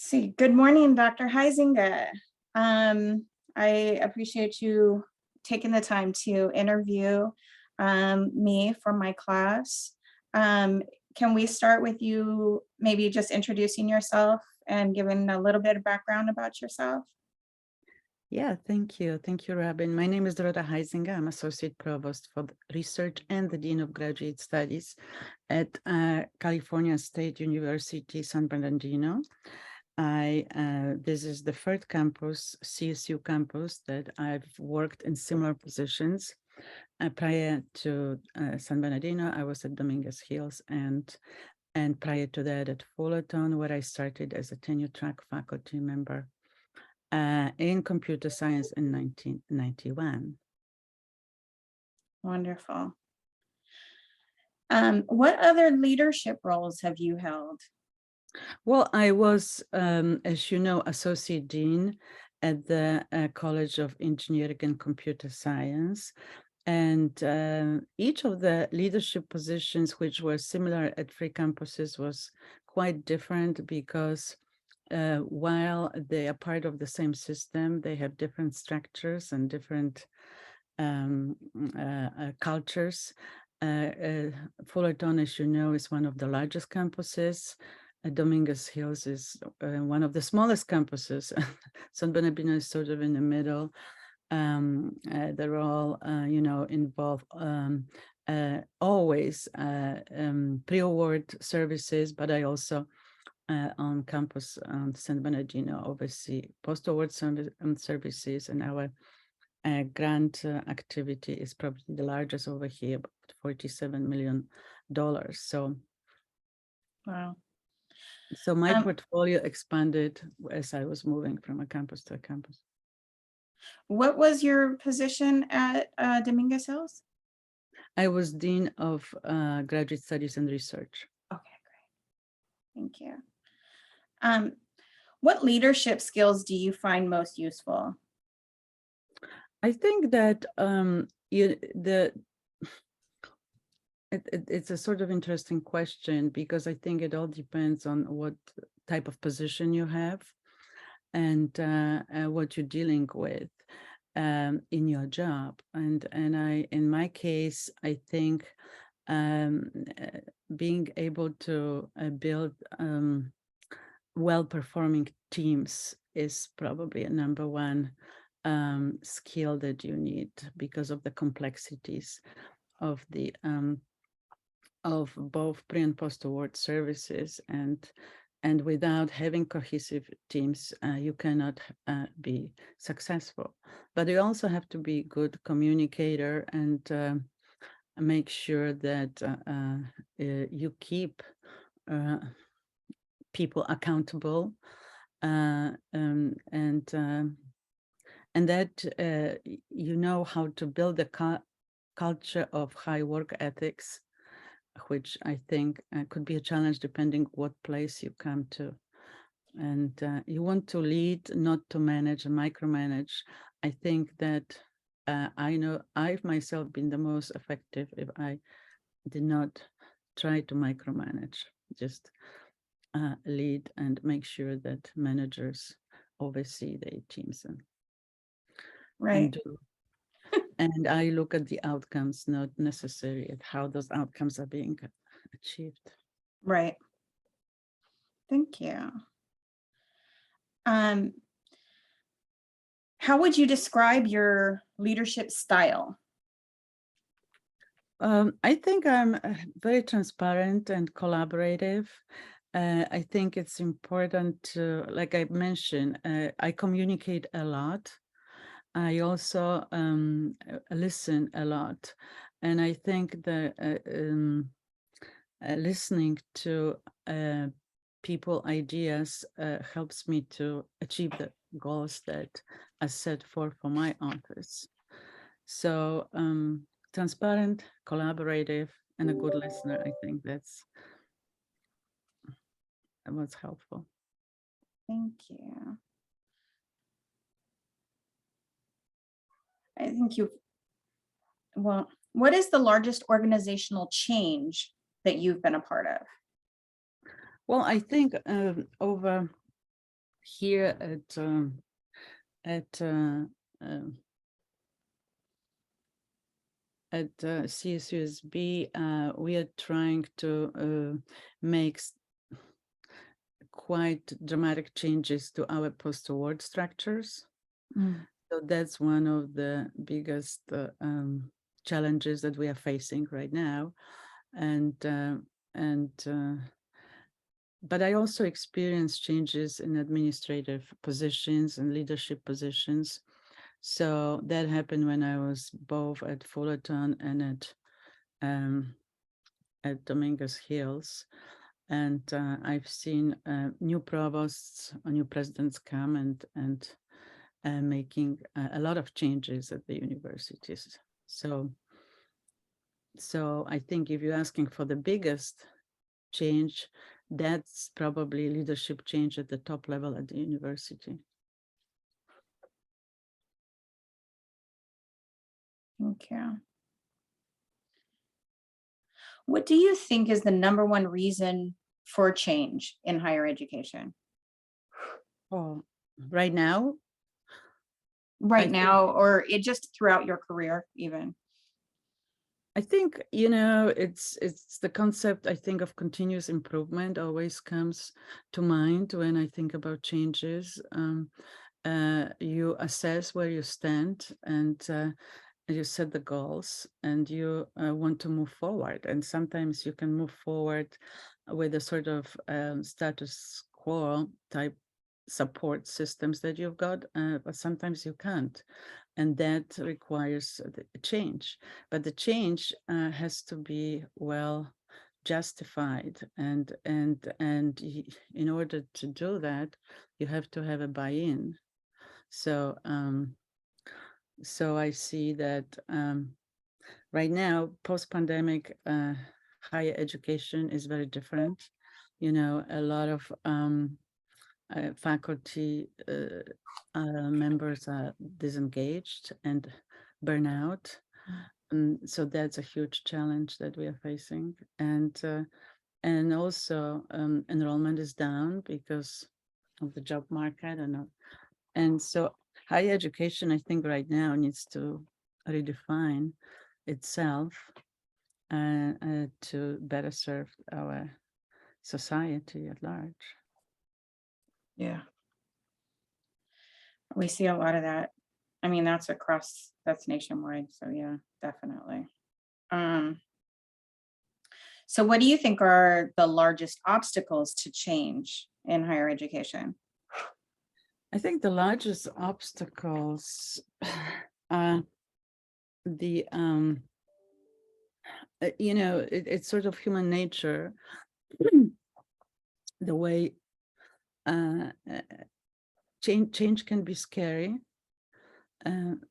See, good morning, Dr. Huizinga. I appreciate you taking the time to interview me for my class. Can we start with you maybe just introducing yourself and giving a little bit of background about yourself? Yeah, thank you. Thank you, Robin. My name is Dorota Huizinga. I'm Associate Provost for Research and the Dean of Graduate Studies at California State University, San Bernardino. This is the third campus, CSU campus, that I've worked in similar positions. Prior to San Bernardino, I was at Dominguez Hills, and prior to that at Fullerton, where I started as a tenure track faculty member in computer science in 1991. Wonderful. What other leadership roles have you held? Well, I was, as you know, Associate Dean at the College of Engineering and Computer Science. And each of the leadership positions, which were similar at three campuses, was quite different because while they are part of the same system, they have different structures and different cultures. Fullerton, as you know, is one of the largest campuses. Dominguez Hills is one of the smallest campuses. San Bernardino is sort of in the middle. They're all, involve always pre-award services, but I also on campus on San Bernardino oversee post-award services, and our grant activity is probably the largest over here, about $47 million. So, Wow. so my portfolio expanded as I was moving from a campus to a campus. What was your position at Dominguez Hills? I was Dean of Graduate Studies and Research. Okay, great. Thank you. What leadership skills do you find most useful? I think that it's a sort of interesting question, because I think it all depends on what type of position you have and what you're dealing with in your job. And in my case, I think being able to build well-performing teams is probably a number one skill that you need, because of the complexities of the of both pre and post award services, and without having cohesive teams, you cannot be successful. But you also have to be a good communicator and make sure that you keep people accountable, and that you know how to build a culture of high work ethics, which I think could be a challenge depending what place you come to. And you want to lead, not to manage and micromanage. I think that I know I've myself been the most effective if I did not try to micromanage, just lead and make sure that managers oversee their teams and do. And I look at the outcomes, not necessarily at how those outcomes are being achieved. Right. Thank you. How would you describe your leadership style? I think I'm very transparent and collaborative. I think it's important to, like I mentioned, I communicate a lot. I also listen a lot. And I think that listening to people ideas helps me to achieve the goals that are set forth for my office. So transparent, collaborative, and a good listener. I think that's what's helpful. Thank you. I think well, what is the largest organizational change that you've been a part of? Well, I think over here at um, CSUSB, we are trying to make quite dramatic changes to our post-award structures. So that's one of the biggest challenges that we are facing right now. But I also experienced changes in administrative positions and leadership positions. So that happened when I was both at Fullerton and at Dominguez Hills. And I've seen new provosts, new presidents come and making a lot of changes at the universities. So I think if you're asking for the biggest change, that's probably leadership change at the top level at the university. Thank you. What do you think is the number one reason for change in higher education? Oh, right now? Right now, or it just throughout your career even? I think, it's the concept, I think, of continuous improvement always comes to mind when I think about changes. You assess where you stand and you set the goals and you want to move forward. And sometimes you can move forward with a sort of status quo type support systems that you've got, but sometimes you can't. And that requires a change. But the change has to be well justified. And in order to do that, you have to have a buy-in. So I see that right now, post-pandemic, higher education is very different. A lot of faculty members are disengaged and burnout. So that's a huge challenge that we are facing. And also enrollment is down because of the job market. And so higher education, I think right now needs to redefine itself to better serve our society at large. Yeah. We see a lot of that. I mean, that's nationwide. So yeah, definitely. So what do you think are the largest obstacles to change in higher education? I think the largest obstacles are it's sort of human nature, the way change can be scary. And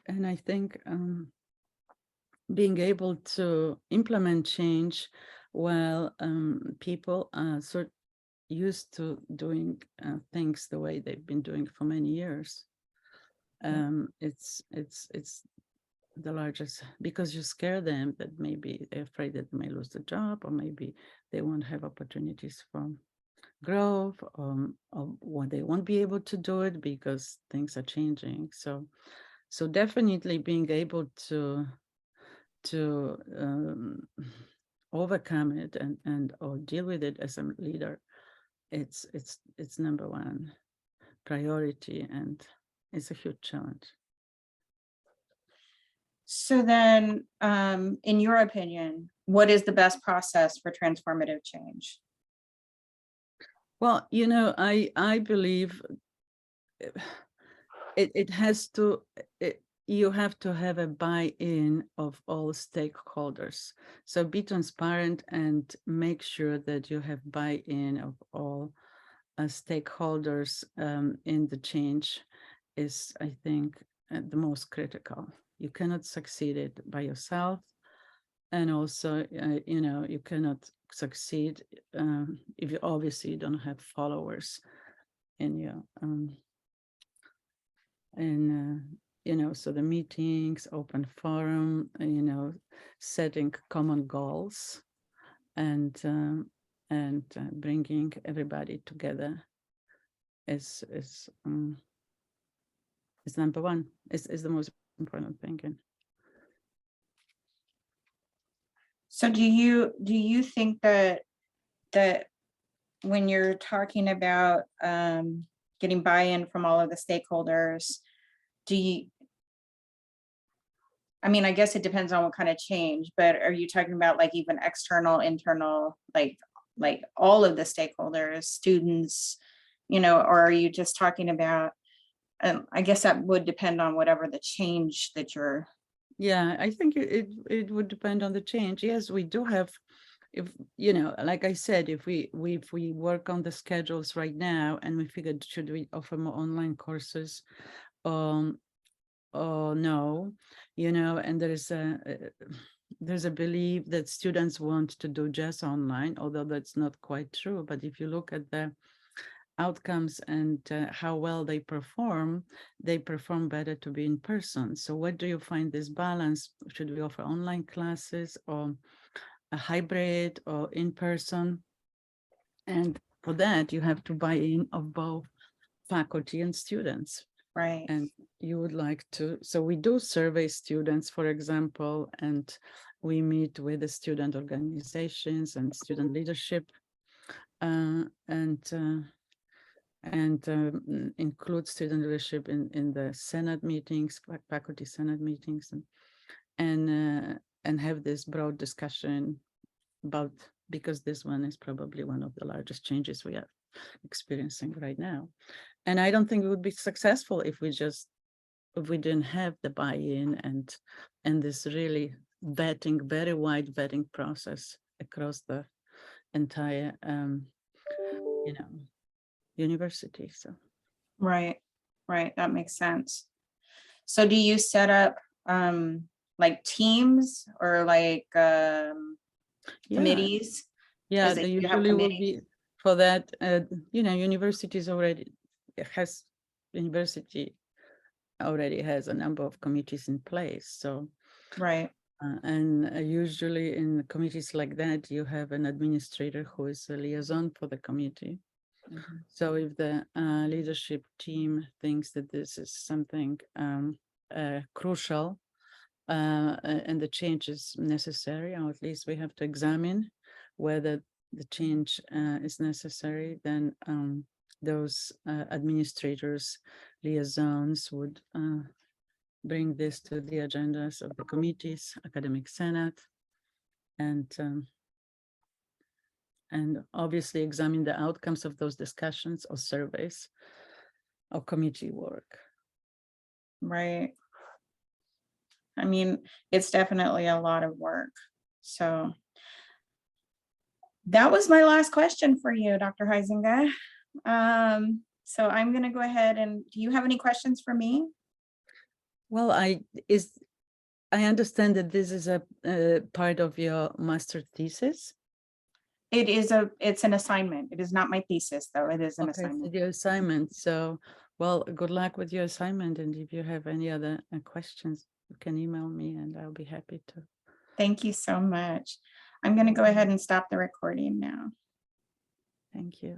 I think being able to implement change while people are sort of used to doing things the way they've been doing for many years. It's the largest, because you scare them that maybe they're afraid that they may lose the job, or maybe they won't have opportunities for growth, or they won't be able to do it because things are changing. So definitely being able to overcome it and or deal with it as a leader, it's number one priority, and it's a huge challenge. So then, in your opinion, what is the best process for transformative change? Well, I believe it has to, you have to have a buy-in of all stakeholders. So be transparent and make sure that you have buy-in of all stakeholders in the change is, I think, the most critical. You cannot succeed it by yourself. And also, you cannot succeed if you obviously don't have followers in your so the meetings, open forum, setting common goals and bringing everybody together is number one, is the most important thing. And So do you think that when you're talking about getting buy-in from all of the stakeholders, I mean, I guess it depends on what kind of change, but are you talking about like even external, internal, like all of the stakeholders, students, or are you just talking about, I guess that would depend on whatever the change that you're. yeah, I think it would depend on the change. Yes, we do have, if like I said, if we work on the schedules right now and we figured, should we offer more online courses? Oh no, and there's a belief that students want to do just online, although that's not quite true. But if you look at the outcomes and how well they perform better to be in person. So where do you find this balance? Should we offer online classes or a hybrid or in person? And for that, you have to buy in of both faculty and students. Right. And you would like to, so we do survey students, for example, and we meet with the student organizations and student leadership, and include student leadership in the Senate meetings, faculty Senate meetings, and have this broad discussion about, because this one is probably one of the largest changes we are experiencing right now. And I don't think it would be successful if we didn't have the buy-in and this really very wide vetting process across the entire university. So Right. That makes sense. So do you set up like teams or like committees? Yeah, Is it, they you have usually will committees? be for that. University already has a number of committees in place. So Right. and usually in committees like that, you have an administrator who is a liaison for the committee. Mhm. So if the leadership team thinks that this is something crucial and the change is necessary, or at least we have to examine whether the change is necessary, then those administrators, liaisons would bring this to the agendas of the committees, academic senate, and obviously examine the outcomes of those discussions or surveys or committee work. Right. I mean, it's definitely a lot of work. So that was my last question for you, Dr. Huizinga. So I'm going to go ahead and, do you have any questions for me? Well, I understand that this is a part of your master thesis. It's an assignment. It is not my thesis, though. It is an Okay, so assignment. your assignment. So, well, good luck with your assignment. And if you have any other questions, you can email me and I'll be happy to. Thank you so much. I'm going to go ahead and stop the recording now. Thank you.